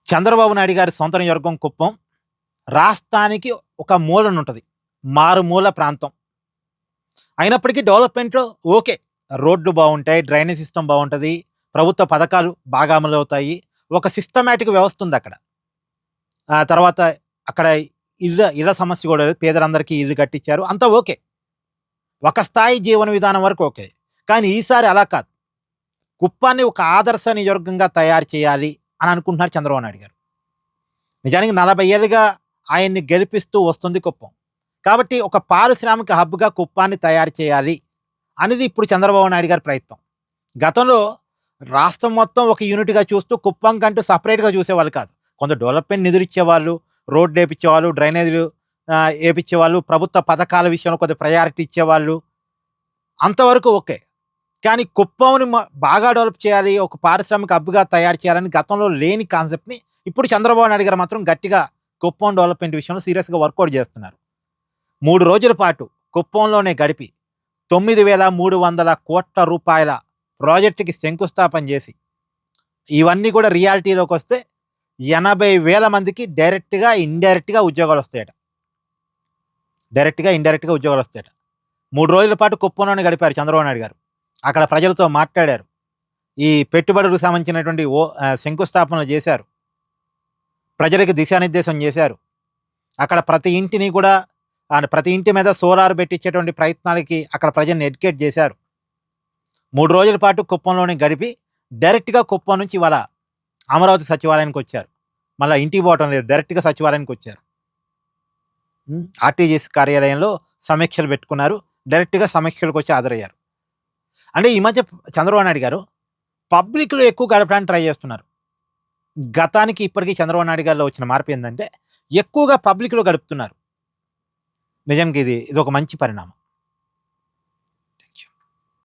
చంద్రబాబు నాయుడు గారి సొంత నియోజకవర్గం కుప్పం. రాష్ట్రానికి ఒక మూలనుంటది. మారుమూల ప్రాంతం. అయినప్పటికీ డెవలప్‌మెంట్‌లో ఓకే. రోడ్లు బావుంటాయి. డ్రైనేజ్ సిస్టమ్ బావుంటది. ప్రభుత్వ పథకాలు బాగా అమలవుతాయి. ఒక సిస్టమాటిక్ వ్యవస్థ ఉందక్కడ. ఆ తర్వాత అక్కడ ఇళ్ళ సమస్య గూడా లేదు. పేదలందరికీ ఇల్లు కట్టించారు. అంతా ఓకే. ఒక స్థాయి జీవన విధానం వరకు ఓకే. కానీ ఈసారి అలా కాదు. కుప్పాన్ని ఒక ఆదర్శ నియోజకవర్గంగా తయారు చేయాలి అని అనుకుంటున్నారు చంద్రబాబు నాయుడు గారు. నిజానికి 40 ఏళ్లుగా ఆయన్ని గెలిపిస్తూ వస్తుంది కుప్పం. కాబట్టి ఒక పారిశ్రామిక హబ్‌గా కుప్పాన్ని తయారు చేయాలి అనేది ఇప్పుడు చంద్రబాబు నాయుడు గారి ప్రయత్నం. గతంలో రాష్ట్రం మొత్తం ఒక యూనిట్‌గా చూస్తూ కుప్పం కంటూ సెపరేట్‌గా చూసేవాళ్ళు కాదు. కొంత డెవలప్‌మెంట్ నిధులిచ్చేవాళ్ళు, రోడ్లేపిచ్చేవాళ్ళు, డ్రైనేజీలు ఏపిచ్చేవాళ్ళు, ప్రభుత్వ పథకాల విషయంలో కొద్దిగా ప్రయారిటీ ఇచ్చేవాళ్ళు. అంతవరకు ఓకే. కానీ కుప్పంని బాగా డెవలప్ చేయాలి, ఒక పారిశ్రామిక హబ్‌గా తయారు చేయాలని గతంలో లేని కాన్సెప్ట్‌ని ఇప్పుడు చంద్రబాబు నాయుడు గారు మాత్రం గట్టిగా కుప్పం డెవలప్‌మెంట్ విషయంలో సీరియస్‌గా వర్కౌట్ చేస్తున్నారు. 3 రోజుల పాటు కుప్పంలోనే గడిపి 9,300 రూపాయల ప్రాజెక్ట్‌కి శంకుస్థాపన చేసి, ఇవన్నీ కూడా రియాలిటీలోకొస్తే 80,000 మందికి డైరెక్ట్‌గా, ఇండైరెక్ట్‌గా ఉద్యోగాలొస్తాయట. డైరెక్ట్‌గా, ఇండైరెక్ట్‌గా ఉద్యోగాలొస్తాయట. 3 రోజుల పాటు కుప్పంలోనే గడిపారు చంద్రబాబు నాయుడు గారు. అక్కడ ప్రజలతో మాట్లాడారు. ఈ పెట్టుబడులకు సంబంధించినటువంటి శంకుస్థాపనలు చేశారు. ప్రజలకు దిశానిర్దేశం చేశారు. అక్కడ ప్రతి ఇంటిని కూడా ప్రతి ఇంటి మీద సోలార్ పెట్టించేటువంటి ప్రయత్నాలకి అక్కడ ప్రజల్ని ఎడ్యుకేట్ చేశారు. 3 రోజుల పాటు కుప్పంలోనే గడిపి డైరెక్ట్‌గా కుప్పం నుంచి ఇవాళ అమరావతి సచివాలయానికొచ్చారు. మళ్ళా ఇంటికి పోవటం లేదు. డైరెక్ట్‌గా సచివాలయానికొచ్చారు. ఆర్టీజీఎస్ కార్యాలయంలో సమీక్షలు పెట్టుకున్నారు. డైరెక్ట్‌గా సమీక్షలకొచ్చి హాజరయ్యారు. అంటే ఈ మధ్య చంద్రబాబు నాయుడు గారు పబ్లిక్‌లో ఎక్కువ గడపడానికి ట్రై చేస్తున్నారు. గతానికి ఇప్పటికి చంద్రబాబు నాయుడు గారిలో వచ్చిన మార్పు ఏందంటే ఎక్కువగా పబ్లిక్‌లో గడుపుతున్నారు. నిజానికి ఇదొక మంచి పరిణామం.